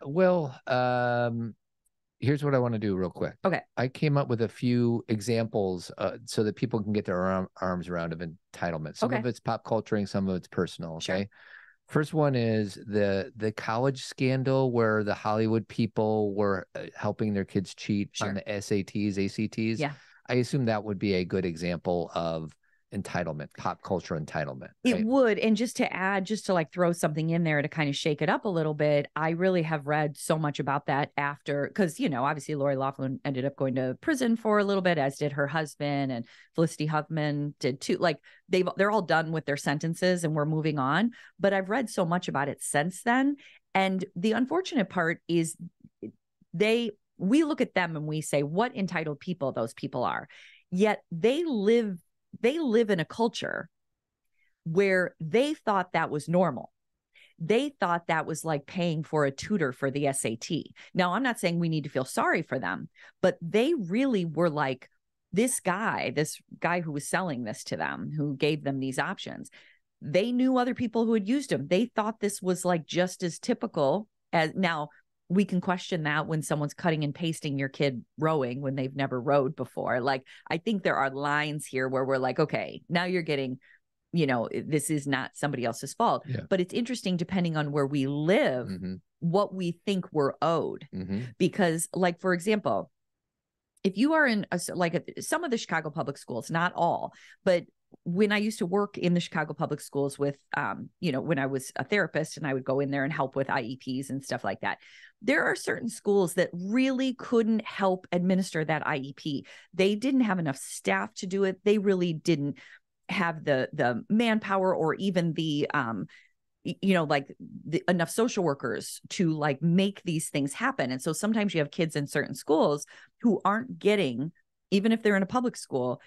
Well, here's what I want to do real quick. Okay. I came up with a few examples so that people can get their arms around of entitlement. Some of it's pop culturing, some of it's personal. Okay. Sure. First one is the college scandal where the Hollywood people were helping their kids cheat on the SATs, ACTs. Yeah. I assume that would be a good example of entitlement, pop culture entitlement. It right? would. And just to add, just to like throw something in there to kind of shake it up a little bit, I really have read so much about that after, because, you know, obviously Lori Loughlin ended up going to prison for a little bit, as did her husband, and Felicity Huffman did too. Like they're all done with their sentences and we're moving on. But I've read so much about it since then. And the unfortunate part is we look at them and we say what entitled people those people are. Yet they live in a culture where they thought that was normal. They thought that was like paying for a tutor for the SAT. Now, I'm not saying we need to feel sorry for them, but they really were like, this guy who was selling this to them, who gave them these options, they knew other people who had used them. They thought this was like just as typical as now. We can question that when someone's cutting and pasting your kid rowing when they've never rowed before. Like, I think there are lines here where we're like, okay, now you're getting, you know, this is not somebody else's fault. Yeah. But it's interesting, depending on where we live, what we think we're owed. Because, like, for example, if you are in some of the Chicago public schools, not all, but when I used to work in the Chicago public schools with, you know, when I was a therapist and I would go in there and help with IEPs and stuff like that, there are certain schools that really couldn't help administer that IEP. They didn't have enough staff to do it. They really didn't have the manpower or even the, you know, like enough social workers to like make these things happen. And so sometimes you have kids in certain schools who aren't getting, even if they're in a public school,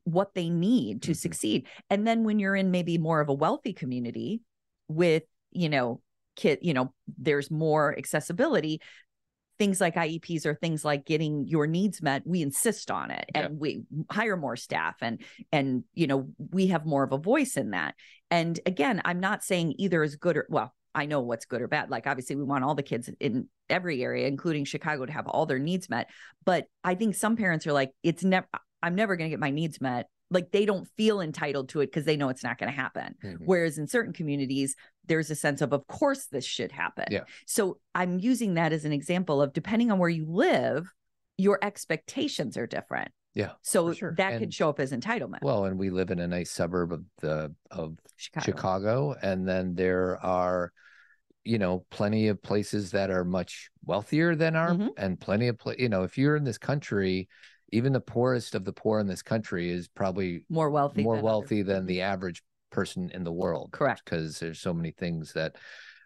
what they need to succeed. And then when you're in maybe more of a wealthy community with, you know, there's more accessibility. Things like IEPs or things like getting your needs met, we insist on it and we hire more staff and, you know, we have more of a voice in that. And again, I'm not saying either is good or, well, I know what's good or bad. Like, obviously we want all the kids in every area, including Chicago, to have all their needs met. But I think some parents are like, I'm never going to get my needs met. Like, they don't feel entitled to it because they know it's not going to happen. Whereas in certain communities, there's a sense of course, this should happen. Yeah. So I'm using that as an example of, depending on where you live, your expectations are different. Yeah. So that could show up as entitlement. Well, and we live in a nice suburb of Chicago. And then there are, you know, plenty of places that are much wealthier than our, and plenty of, you know, if you're in this country, even the poorest of the poor in this country is probably more wealthy than the average person in the world. Correct. Because there's so many things that,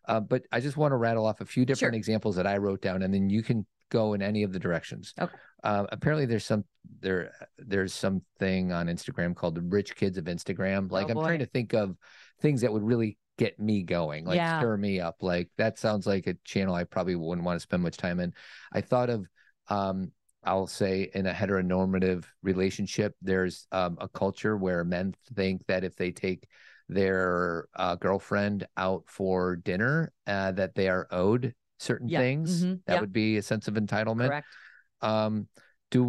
but I just want to rattle off a few different examples that I wrote down, and then you can go in any of the directions. Okay. Apparently there's something on Instagram called the rich kids of Instagram. Like, I'm trying to think of things that would really get me going, like stir me up. Like, that sounds like a channel I probably wouldn't want to spend much time in. I thought of, I'll say, in a heteronormative relationship, there's a culture where men think that if they take their girlfriend out for dinner, that they are owed certain things. That would be a sense of entitlement. Correct. Do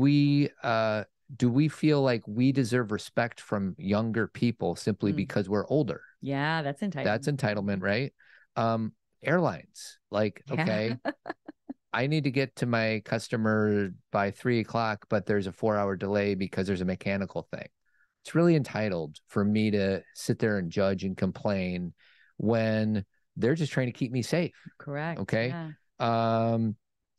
we feel like we deserve respect from younger people simply because we're older? Yeah, that's entitlement. That's entitlement, right? Airlines, like, okay. I need to get to my customer by 3 o'clock, but there's a 4-hour delay because there's a mechanical thing. It's really entitled for me to sit there and judge and complain when they're just trying to keep me safe. Correct. Okay. Yeah.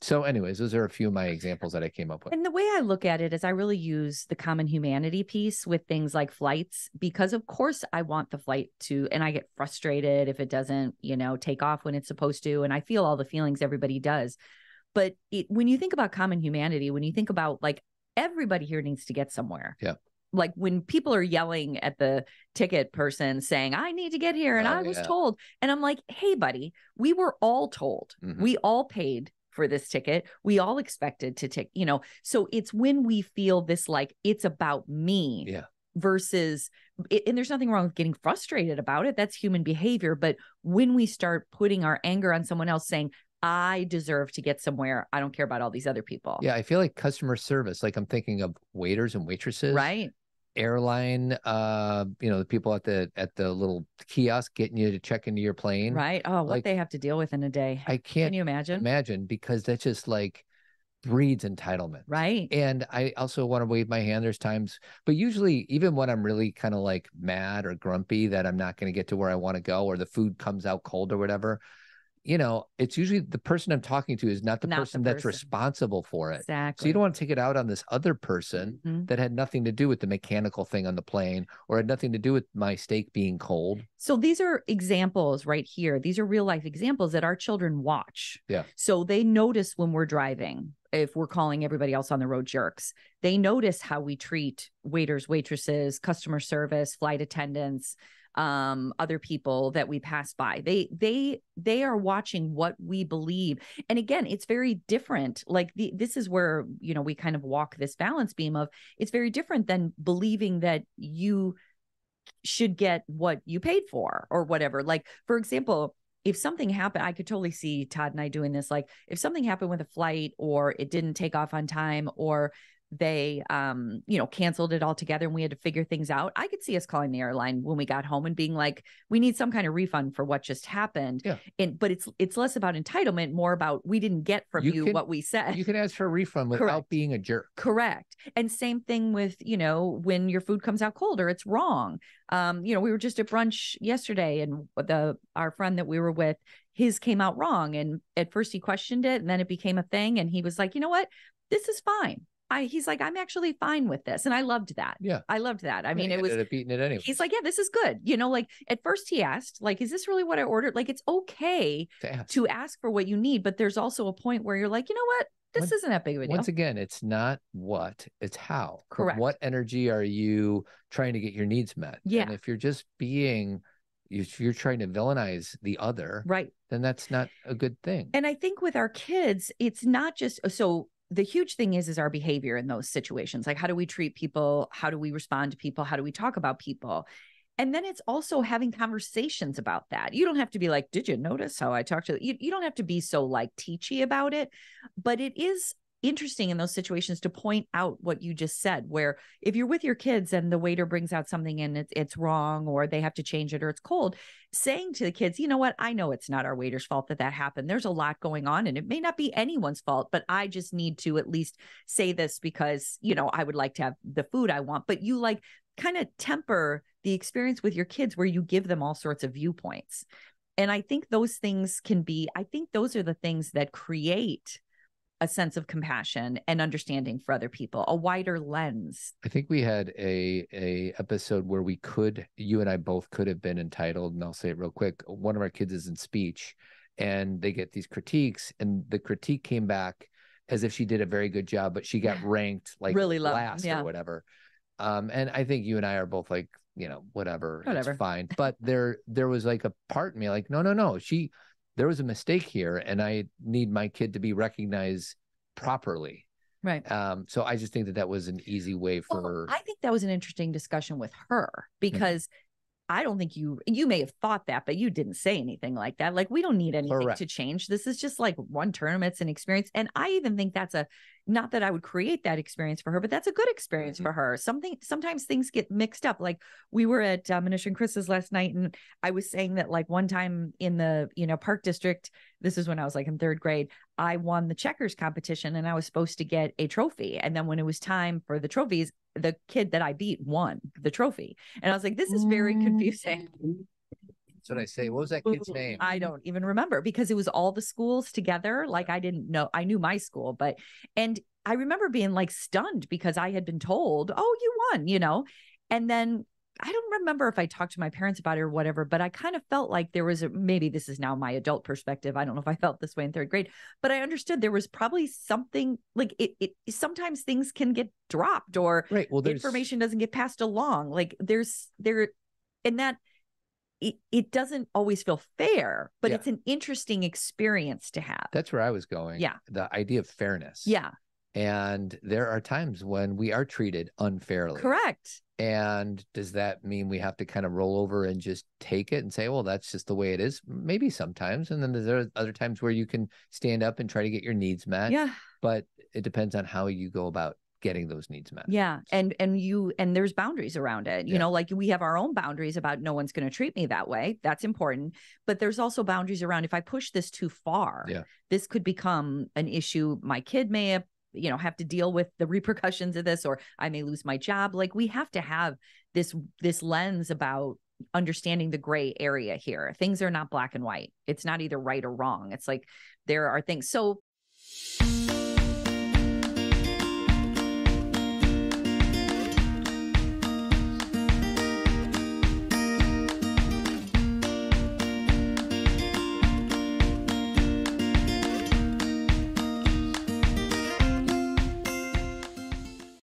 So anyways, those are a few of my examples that I came up with. And the way I look at it is I really use the common humanity piece with things like flights, because of course I want the flight to, and I get frustrated if it doesn't, you know, take off when it's supposed to. And I feel all the feelings everybody does. But when you think about common humanity, when you think about, like, everybody here needs to get somewhere. Yeah. Like, when people are yelling at the ticket person saying, I need to get here and I was told, and I'm like, hey, buddy, we were all told. We all paid for this ticket. We all expected to take, you know, so it's when we feel this, like, it's about me versus, and there's nothing wrong with getting frustrated about it. That's human behavior. But when we start putting our anger on someone else, saying, I deserve to get somewhere. I don't care about all these other people. Yeah. I feel like customer service, like I'm thinking of waiters and waitresses. Right. Airline, the people at the little kiosk getting you to check into your plane. Right. Oh, what they have to deal with in a day. I can't. Can you imagine? Because that's just like breeds entitlement. Right. And I also want to wave my hand. There's times, but usually even when I'm really kind of like mad or grumpy that I'm not going to get to where I want to go, or the food comes out cold or whatever, it's usually the person I'm talking to is not the person that's responsible for it. Exactly. So you don't want to take it out on this other person that had nothing to do with the mechanical thing on the plane, or had nothing to do with my steak being cold. So these are examples right here. These are real life examples that our children watch. Yeah. So they notice when we're driving, if we're calling everybody else on the road jerks, they notice how we treat waiters, waitresses, customer service, flight attendants, other people that we pass by. They are watching what we believe. And again, it's very different. Like this is where, we kind of walk this balance beam of, it's very different than believing that you should get what you paid for or whatever. Like, for example, if something happened, I could totally see Todd and I doing this. Like if something happened with a flight, or it didn't take off on time, or they, canceled it altogether and we had to figure things out, I could see us calling the airline when we got home and being like, we need some kind of refund for what just happened. Yeah. But it's less about entitlement, more about, we didn't get from you what we said. You can ask for a refund without being a jerk. Correct. And same thing with, when your food comes out cold or it's wrong. We were just at brunch yesterday, and our friend that we were with, his came out wrong. And at first he questioned it, and then it became a thing. And he was like, you know what? This is fine. He's like, I'm actually fine with this. And I loved that. Yeah. I loved that. I mean, it was beating it anyway. He's like, yeah, this is good. Like at first he asked, like, is this really what I ordered? Like, it's okay to ask for what you need. But there's also a point where you're like, you know what? This isn't that big of a deal. Once again, it's not what, it's how. Correct. From what energy are you trying to get your needs met? Yeah. And if you're just if you're trying to villainize the other, right, then that's not a good thing. And I think with our kids, it's not just the huge thing is our behavior in those situations. Like, how do we treat people? How do we respond to people? How do we talk about people? And then it's also having conversations about that. You don't have to be like, did you notice how I talked to you? You don't have to be so like teachy about it, but it is interesting in those situations to point out what you just said, where if you're with your kids and the waiter brings out something and it's wrong, or they have to change it, or it's cold, saying to the kids, you know what, I know it's not our waiter's fault that happened. There's a lot going on, and it may not be anyone's fault, but I just need to at least say this because, I would like to have the food I want. But you like kind of temper the experience with your kids where you give them all sorts of viewpoints. And I think those things those are the things that create a sense of compassion and understanding for other people, a wider lens. I think we had a episode where you and I both could have been entitled, and I'll say it real quick. One of our kids is in speech, and they get these critiques, and the critique came back as if she did a very good job, but she got ranked like really last or whatever. And I think you and I are both like, whatever. It's fine. But there was like a part in me like, no. There was a mistake here, and I need my kid to be recognized properly. Right. So I just think that was an easy way for. I think that was an interesting discussion with her, because I don't think you may have thought that, but you didn't say anything like that. Like, we don't need anything to change. This is just like one tournament. It's an experience. And I even think that's not that I would create that experience for her, but that's a good experience for her. Sometimes things get mixed up. Like, we were at Manish and Chris's last night, and I was saying that like one time in the, Park District, this is when I was like in third grade, I won the checkers competition, and I was supposed to get a trophy. And then when it was time for the trophies, the kid that I beat won the trophy. And I was like, this is very confusing. That's what I say. What was that kid's name? I don't even remember, because it was all the schools together. Like, I didn't know. I knew my school, and I remember being like stunned because I had been told, oh, you won, and then I don't remember if I talked to my parents about it or whatever, but I kind of felt like there was maybe this is now my adult perspective. I don't know if I felt this way in third grade, but I understood there was probably something like it sometimes things can get dropped, or information doesn't get passed along. Like and that it doesn't always feel fair, but it's an interesting experience to have. That's where I was going. Yeah. The idea of fairness. Yeah. And there are times when we are treated unfairly. Correct. And does that mean we have to kind of roll over and just take it and say, well, that's just the way it is? Maybe sometimes. And then there's other times where you can stand up and try to get your needs met. Yeah. But it depends on how you go about getting those needs met. Yeah. And there's boundaries around it. You know, like we have our own boundaries about no one's going to treat me that way. That's important. But there's also boundaries around if I push this too far, this could become an issue. My kid may have to deal with the repercussions of this, or I may lose my job. Like we have to have this lens about understanding the gray area here. Things are not black and white. It's not either right or wrong. It's like there are things. So